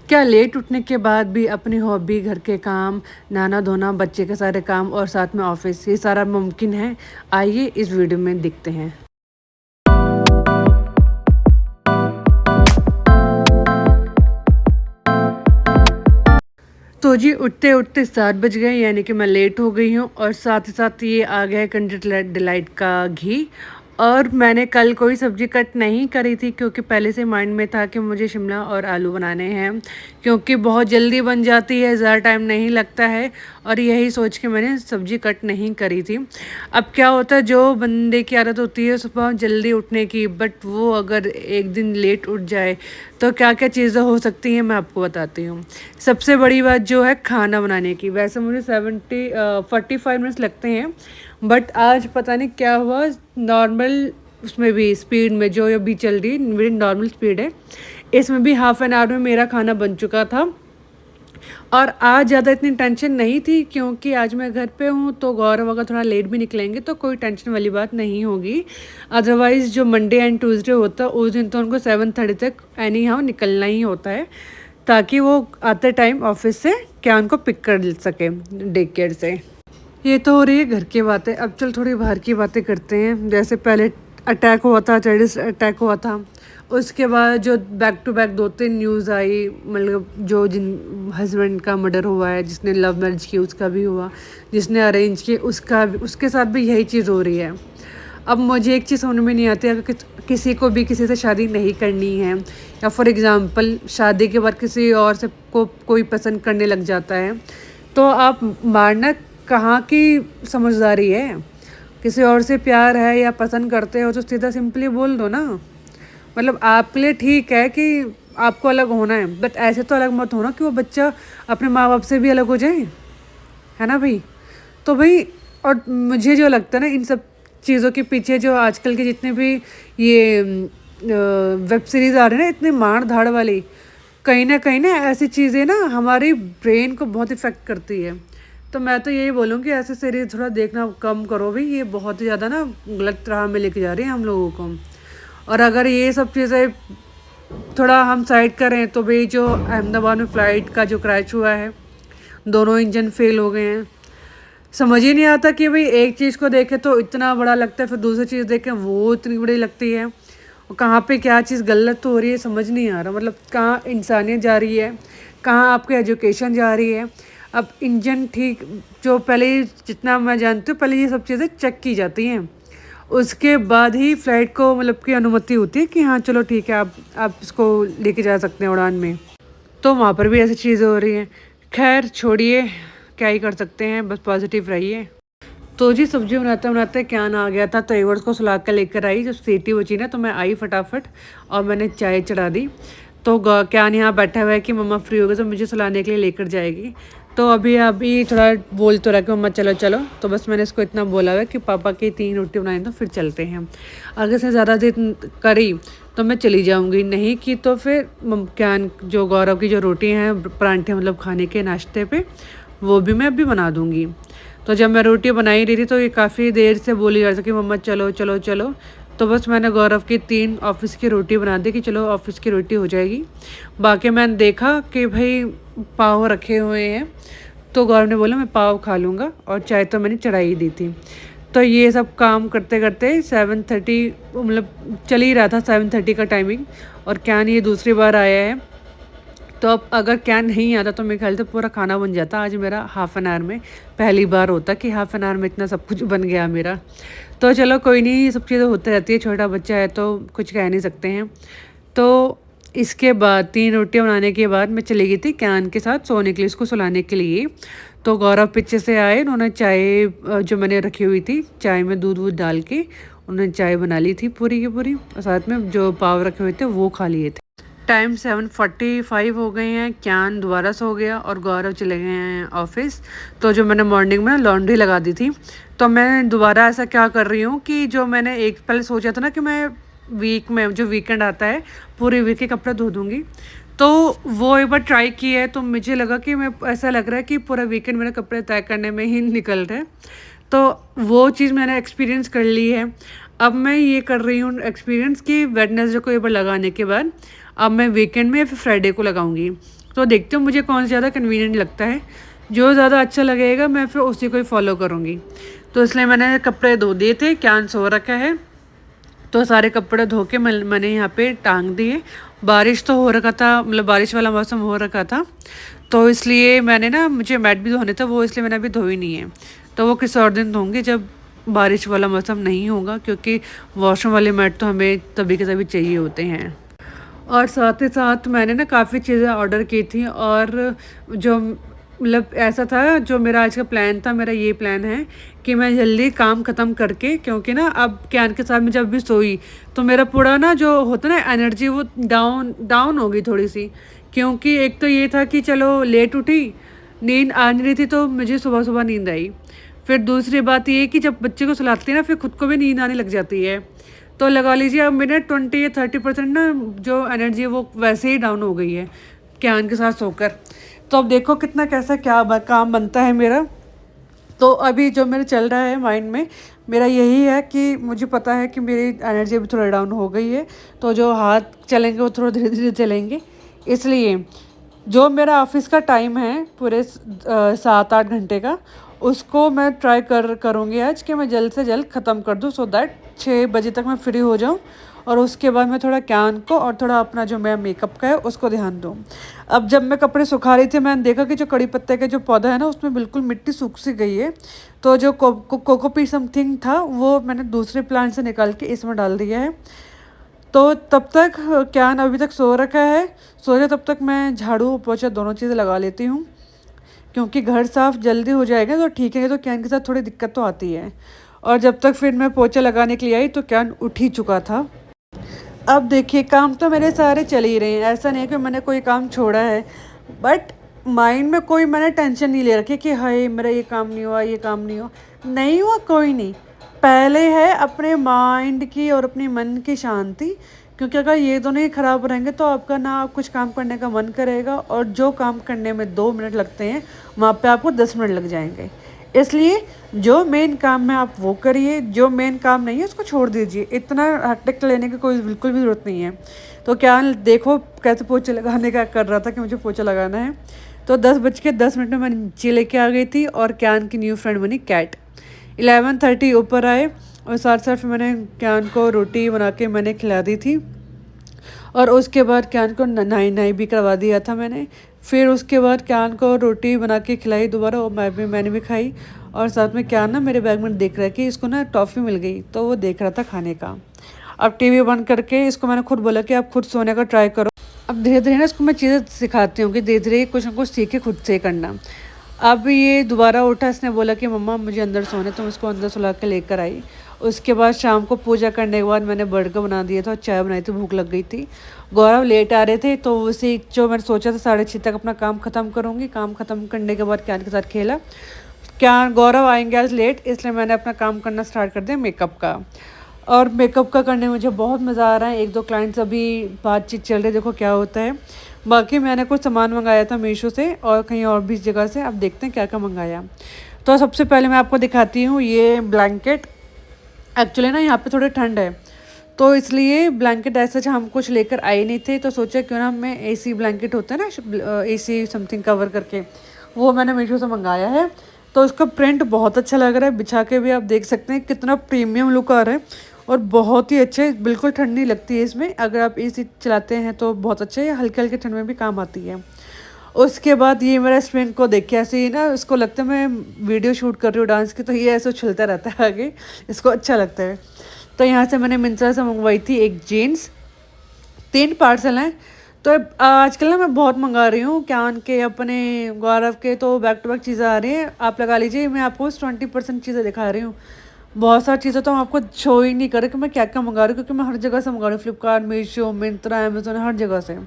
क्या लेट उठने के बाद भी अपनी हॉबी, घर के काम, नहाना-धोना, बच्चे के सारे काम और साथ में ऑफ़िस, ये सारा मुमकिन है? आइए इस वीडियो में देखते हैं। तो जी उठते-उठते 7 बज गए, यानी कि मैं लेट हो गई हूँ और साथ ही साथ ये आ गया है किंडर डिलाइट का घी। और मैंने कल कोई सब्ज़ी कट नहीं करी थी क्योंकि पहले से माइंड में था कि मुझे शिमला और आलू बनाने हैं, क्योंकि बहुत जल्दी बन जाती है, ज़्यादा टाइम नहीं लगता है। और यही सोच के मैंने सब्ज़ी कट नहीं करी थी। अब क्या होता है, जो बंदे की आदत होती है सुबह जल्दी उठने की, बट वो अगर एक दिन लेट उठ जाए तो क्या-क्या चीज़ें हो सकती हैं, मैं आपको बताती हूँ। सबसे बड़ी बात जो है खाना बनाने की, वैसे मुझे 45 मिनट्स लगते हैं, बट आज पता नहीं क्या हुआ, नॉर्मल उसमें भी स्पीड में जो अभी चल रही मेरी नॉर्मल स्पीड है, इसमें भी हाफ़ एन आवर में मेरा खाना बन चुका था। और आज ज़्यादा इतनी टेंशन नहीं थी क्योंकि आज मैं घर पे हूँ, तो गौरव अगर थोड़ा लेट भी निकलेंगे तो कोई टेंशन वाली बात नहीं होगी। अदरवाइज़ जो मंडे एंड ट्यूसडे होता है उस दिन तो उनको 7:30 तक एनी हाउ निकलना ही होता है, ताकि वो आते टाइम ऑफिस से क्या उनको पिक कर सके डे केयर से। ये तो हो रही है घर की बातें, अब चल थोड़ी बाहर की बातें करते हैं। जैसे पहले अटैक हुआ था, टेररिस्ट अटैक हुआ था, उसके बाद जो बैक टू बैक 2-3 न्यूज़ आई, मतलब जो जिन हस्बैंड का मर्डर हुआ है, जिसने लव मैरिज की उसका भी हुआ, जिसने अरेंज की उसका भी, उसके साथ भी यही चीज़ हो रही है। अब मुझे एक चीज़ समझ में नहीं आती, अगर किसी को भी किसी से शादी नहीं करनी है, या फॉर एग्ज़ाम्पल शादी के बाद किसी और से को कोई पसंद करने लग जाता है, तो आप मारना कहाँ की समझदारी है? किसी और से प्यार है या पसंद करते हो तो सीधा सिंपली बोल दो ना। मतलब आपके लिए ठीक है कि आपको अलग होना है, बट ऐसे तो अलग मत होना कि वो बच्चा अपने माँ बाप से भी अलग हो जाए, है ना भाई? तो भाई, और मुझे जो लगता है ना, इन सब चीज़ों के पीछे जो आजकल के जितने भी ये वेब सीरीज़ आ रहे हैं ना, इतने मार धाड़ वाली, कहीं ना ऐसी चीज़ें ना हमारी ब्रेन को बहुत इफ़ेक्ट करती है। तो मैं तो यही बोलूँगी, ऐसे सीरीज़ थोड़ा देखना कम करो भाई, ये बहुत ही ज़्यादा ना गलत राह में लेके जा रही हैं हम लोगों को। और अगर ये सब चीज़ें थोड़ा हम साइड करें तो भाई, जो अहमदाबाद में फ़्लाइट का जो क्रैश हुआ है, दोनों इंजन फेल हो गए हैं। समझ ही नहीं आता कि भाई एक चीज़ को देखें तो इतना बड़ा लगता है, फिर दूसरी चीज़ देखें वो इतनी बड़ी लगती है, और कहाँ पे क्या चीज़ गलत हो रही है समझ नहीं आ रहा। मतलब कहाँ इंसानियत जा रही है, कहाँ आपकी एजुकेशन जा रही है। अब इंजन ठीक, जो पहले जितना मैं जानती हूँ, पहले ये सब चीज़ें चेक की जाती हैं, उसके बाद ही फ़्लाइट को मतलब की अनुमति होती है कि हाँ चलो ठीक है, आप इसको लेके जा सकते हैं उड़ान में। तो वहाँ पर भी ऐसी चीज़ें हो रही हैं। खैर छोड़िए, क्या ही कर सकते हैं, बस पॉजिटिव रहिए। तो जी सब्ज़ी बनाते-बनाते कैन आ गया था, तो एक बार उसको सुला कर लेकर आई। जब सीटी बजी ना तो मैं आई फटाफट और मैंने चाय चढ़ा दी। तो कैन यहाँ बैठा हुआ है कि मम्मा फ्री हो गए तो मुझे सुलाने के लिए लेकर जाएगी। तो अभी अभी थोड़ा बोल तो रहा कि मम्मा चलो चलो, तो बस मैंने इसको इतना बोला हुआ है कि पापा की 3 रोटी बनाई तो फिर चलते हैं। अगर इसने ज़्यादा देर करी तो मैं चली जाऊँगी, नहीं की तो फिर कैन जो गौरव की जो रोटी हैं परांठे, मतलब खाने के नाश्ते पे, वो भी मैं अभी बना दूँगी। तो जब मैं रोटी बना ही रही थी तो ये काफ़ी देर से बोली जा रही थी कि मम्मा चलो चलो चलो। तो बस मैंने गौरव की 3 ऑफ़िस की रोटी बना दी कि चलो ऑफ़िस की रोटी हो जाएगी। बाकी मैंने देखा कि भाई पाव रखे हुए हैं, तो गौरव ने बोला मैं पाव खा लूँगा, और चाय तो मैंने चढ़ा ही दी थी। तो ये सब काम करते-करते 7:30, मतलब चल ही रहा था 7:30 का टाइमिंग, और कैन ये दूसरी बार आया है। तो अब अगर कैन नहीं आता तो मेरे ख्याल से पूरा खाना बन जाता आज मेरा हाफ़ एन आवर में। पहली बार होता कि हाफ़ एन आवर में इतना सब कुछ बन गया मेरा। तो चलो कोई नहीं, ये सब चीज़ें होती रहती है, छोटा बच्चा है तो कुछ कह नहीं सकते हैं। तो इसके बाद 3 रोटियाँ बनाने के बाद मैं चली गई थी कैन के साथ सोने के लिए, इसको सुलाने के लिए। तो गौरव पीछे से आए, उन्होंने चाय जो मैंने रखी हुई थी, चाय में दूध-वूध डाल के उन्होंने चाय बना ली थी पूरी की पूरी, और साथ में जो पाव रखे हुए थे वो खा लिए थे। टाइम 7:45 हो गए हैं, कैन दोबारा सो गया और गौरव चले गए हैं ऑफिस। तो जो मैंने मॉर्निंग में लॉन्ड्री लगा दी थी, तो मैं दोबारा ऐसा क्या कर रही हूँ कि जो मैंने एक पहले सोचा था ना कि मैं वीक में जो वीकेंड आता है पूरे वीक के कपड़े धो दूँगी, तो वो एक बार ट्राई किया है, तो मुझे लगा कि मैं, ऐसा लग रहा है कि पूरा वीकेंड मेरे कपड़े तय करने में ही निकल रहा है। तो वो चीज़ मैंने एक्सपीरियंस कर ली है। अब मैं ये कर रही हूँ एक्सपीरियंस कि वेडनेसडे को एक बार लगाने के बाद अब मैं वीकेंड में या फिर फ्राइडे को लगाऊंगी। तो देखती हूँ मुझे कौन सा ज़्यादा कन्वीनियंट लगता है, जो ज़्यादा अच्छा लगेगा मैं फिर उसी को ही फॉलो करूँगी। तो इसलिए मैंने कपड़े धो दिए थे, कैन सो रखा है, तो सारे कपड़े धो के मैंने यहाँ पे टांग दिए। बारिश तो हो रखा था, मतलब बारिश वाला मौसम हो रखा था, तो इसलिए मैंने ना, मुझे मैट भी धोने था वो, इसलिए मैंने अभी धोई नहीं है। तो वो किसी और दिन धोंगे जब बारिश वाला मौसम नहीं होगा, क्योंकि वॉशरूम वाले मैट तो हमें तभी के तभी चाहिए होते हैं। और साथ ही साथ मैंने ना काफ़ी चीज़ें ऑर्डर की थी, और जो मतलब ऐसा था, जो मेरा आज का प्लान था, मेरा ये प्लान है कि मैं जल्दी काम ख़त्म करके, क्योंकि ना अब कैन के साथ में जब भी सोई तो मेरा पूरा ना जो होता ना एनर्जी वो डाउन डाउन हो गई थोड़ी सी। क्योंकि एक तो ये था कि चलो लेट उठी, नींद आ नहीं रही थी, तो मुझे सुबह सुबह नींद आई। फिर दूसरी बात ये कि जब बच्चे को सुलाती है ना, फिर खुद को भी नींद आने लग जाती है। तो लगा लीजिए अब मेरे 20 या 30% ना जो एनर्जी है वो वैसे ही डाउन हो गई है कैन के साथ सोकर। तो अब देखो कितना कैसा क्या काम बनता है मेरा। तो अभी जो मेरे चल रहा है माइंड में, मेरा यही है कि मुझे पता है कि मेरी एनर्जी अभी थोड़ा डाउन हो गई है, तो जो हाथ चलेंगे वो थोड़ा धीरे धीरे चलेंगे। इसलिए जो मेरा ऑफिस का टाइम है पूरे 7-8 घंटे का, उसको मैं ट्राई करूँगी आज कि मैं जल्द से जल्द ख़त्म कर दूँ, सो दैट 6 बजे तक मैं फ्री हो जाऊँ, और उसके बाद मैं थोड़ा कैन को और थोड़ा अपना जो मेरा मेकअप का है उसको ध्यान दूँ। अब जब मैं कपड़े सुखा रही थी, मैंने देखा कि जो कड़ी पत्ते का जो पौधा है ना, उसमें बिल्कुल मिट्टी सूख सी गई है। तो जो कोकोपीट समथिंग था वो मैंने दूसरे प्लांट से निकाल के इसमें डाल दिया है। तो तब तक कैन अभी तक सो रखा है, सो जाए तब तक मैं झाड़ू पोछा दोनों चीज़ें लगा लेती हूँ, क्योंकि घर साफ़ जल्दी हो जाएगा तो ठीक है। तो कैन के साथ थोड़ी दिक्कत तो आती है। और जब तक फिर मैं पोछा लगाने के लिए आई तो कैन उठ ही चुका था। अब देखिए काम तो मेरे सारे चल ही रहे हैं, ऐसा नहीं है कि मैंने कोई काम छोड़ा है, बट माइंड में कोई मैंने टेंशन नहीं ले रखी कि हाय मेरा ये काम नहीं हुआ, ये काम नहीं हुआ, नहीं हुआ कोई नहीं। पहले है अपने माइंड की और अपने मन की शांति, क्योंकि अगर ये दोनों ही खराब रहेंगे तो आपका ना आप कुछ काम करने का मन करेगा, और जो काम करने में 2 मिनट लगते हैं वहाँ पे आपको 10 मिनट लग जाएंगे। इसलिए जो मेन काम है आप वो करिए, जो मेन काम नहीं है उसको छोड़ दीजिए। इतना हटक लेने की कोई बिल्कुल भी ज़रूरत नहीं है। तो क्या देखो कैसे पोछे लगाने का कर रहा था कि मुझे पोछा लगाना है। तो 10:10 में मैं नीचे लेके आ गई थी, और कैन की न्यू फ्रेंड बनी कैट। 11:30 ऊपर आए, और साथ साथ फिर मैंने कैन को रोटी बना के मैंने खिला दी थी, और उसके बाद कैन को नहाई भी करवा दिया था मैंने। फिर उसके बाद कैन को रोटी बना के खिलाई दोबारा, और मैंने भी खाई। और साथ में कैन ना मेरे बैग में देख रहा है कि इसको ना टॉफ़ी मिल गई, तो वो देख रहा था खाने का। अब टीवी बंद करके इसको मैंने खुद बोला कि आप खुद सोने का ट्राई करो। अब धीरे धीरे ना इसको मैं चीज़ें सिखाती हूँ कि धीरे धीरे कुछ ना कुछ सीखे खुद से करना। अब ये दोबारा उठा, इसने बोला कि मम्मा मुझे अंदर सोने, तो मैं उसको अंदर सुला के लेकर आई। उसके बाद शाम को पूजा करने के बाद मैंने बर्गर बना दिया था और चाय बनाई थी, भूख लग गई थी। गौरव लेट आ रहे थे, तो उसी जो मैंने सोचा था 6:30 तक अपना काम ख़त्म करूँगी। काम ख़त्म करने के बाद कैन के साथ खेला। क्या गौरव आएंगे आज लेट, इसलिए मैंने अपना काम करना स्टार्ट कर दिया मेकअप का। और मेकअप का करने में मुझे बहुत मज़ा आ रहा है। 1-2 क्लाइंट्स अभी बातचीत चल रही है, देखो क्या होता है। बाकी मैंने कुछ सामान मंगाया था मीशो से और कहीं और भी जगह से, अब देखते हैं क्या क्या मंगाया। तो सबसे पहले मैं आपको दिखाती हूँ ये ब्लैंकेट। एक्चुअली ना यहाँ पे थोड़ी ठंड है, तो इसलिए ब्लैंकेट ऐसा हम कुछ लेकर आए नहीं थे, तो सोचा क्यों ना मैं एसी ब्लैंकेट होता है ना, एसी समथिंग कवर करके, वो मैंने मीशो से मंगाया है। तो उसका प्रिंट बहुत अच्छा लग रहा है, बिछा के भी आप देख सकते हैं कितना प्रीमियम लुक आ रहा है, और बहुत ही अच्छे, बिल्कुल ठंड नहीं लगती है इसमें। अगर आप एसी चलाते हैं तो बहुत अच्छा है, हल्के हल्के ठंड में भी काम आती है। उसके बाद ये मेरा स्प्रिंग को देख के ऐसे ही ना इसको लगता है मैं वीडियो शूट कर रही हूँ डांस की, तो ये ऐसे उछलता रहता है आगे, इसको अच्छा लगता है। तो यहाँ से मैंने मिंत्रा से मंगवाई थी एक जीन्स, 3 पार्सल हैं। तो आजकल ना मैं बहुत मंगा रही हूँ कैन के, अपने गौरव के, तो बैक टू बैक चीज़ें आ रही हैं। आप लगा लीजिए मैं आपको 20% चीज़ें दिखा रही हूँ। बहुत सारी चीज़ें तो हम आपको शो ही नहीं कर रहे कि मैं क्या क्या मंगा रही हूँ, क्योंकि मैं हर जगह से मंगा रही हूँ, फ्लिपकार्ट, मीशो, मिंत्रा, अमेजोन, हर जगह से।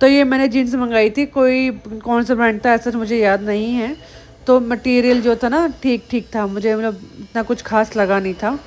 तो ये मैंने जीन्स मंगाई थी, कोई कौन सा ब्रांड था ऐसा तो मुझे याद नहीं है। तो मटेरियल जो था ना ठीक ठीक था, मुझे मतलब इतना कुछ खास लगा नहीं था।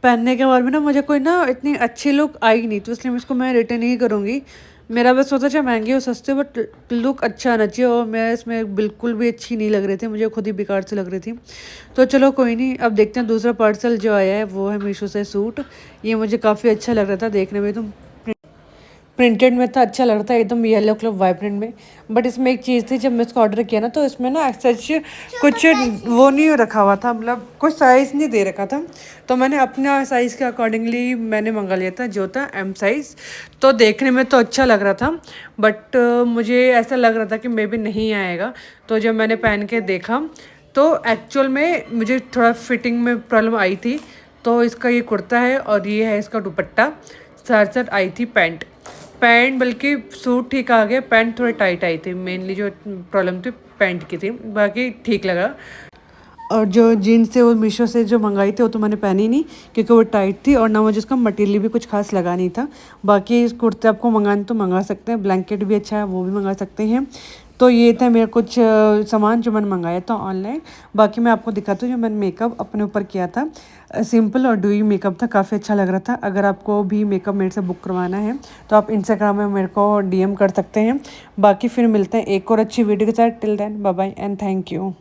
पहनने के बाद में ना मुझे कोई ना इतनी अच्छी लुक आई नहीं, तो इसलिए मैं इसको मैं रिटर्न ही करूँगी। मेरा बस सोचा चाहे महंगी हो सस्ते, बट लुक अच्छा आना चाहिए, और मैं इसमें बिल्कुल भी अच्छी नहीं लग रही थी, मुझे खुद ही बेकार से लग रही थी। तो चलो कोई नहीं, अब देखते हैं। दूसरा पार्सल जो आया है वो है मीशो से सूट। ये मुझे काफ़ी अच्छा लग रहा था देखने में, तो प्रिंटेड में था, अच्छा लग रहा था एकदम येलो कलर वाइब्रेंट में। बट इसमें एक चीज़ थी, जब मैं इसको ऑर्डर किया ना तो इसमें ना सच कुछ वो नहीं रखा हुआ था, मतलब कुछ साइज़ नहीं दे रखा था। तो मैंने अपना साइज़ के अकॉर्डिंगली मैंने मंगा लिया था, जो था एम साइज़। तो देखने में तो अच्छा लग रहा था, बट मुझे ऐसा लग रहा था कि मे बी नहीं आएगा। तो जब मैंने पहन के देखा तो एक्चुअल में मुझे थोड़ा फिटिंग में प्रॉब्लम आई थी। तो इसका ये कुर्ता है और ये है इसका दुपट्टा। साथ साथ आई थी पैंट। पैंट बल्कि सूट ठीक आ गया, पैंट थोड़ी टाइट आई थी। मेनली जो प्रॉब्लम थी पैंट की थी, बाकी ठीक लगा। और जो जीन्स थे वो मीशो से जो मंगाई थी वो तो मैंने पहनी नहीं, क्योंकि वो टाइट थी और ना मुझे उसका मटेरियल भी कुछ खास लगा नहीं था। बाकी इस कुर्ते आपको मंगाने तो मंगा सकते हैं, ब्लैंकेट भी अच्छा है वो भी मंगा सकते हैं। तो ये था मेरा कुछ सामान जो मैंने मंगाया था ऑनलाइन। बाकी मैं आपको दिखाती हूँ जो मैंने मेकअप अपने ऊपर किया था। सिंपल और डूई मेकअप था, काफ़ी अच्छा लग रहा था। अगर आपको भी मेकअप मेरे से बुक करवाना है तो आप इंस्टाग्राम में मेरे को DM कर सकते हैं। बाकी फिर मिलते हैं एक और अच्छी वीडियो के साथ। Till then bye bye and thank you.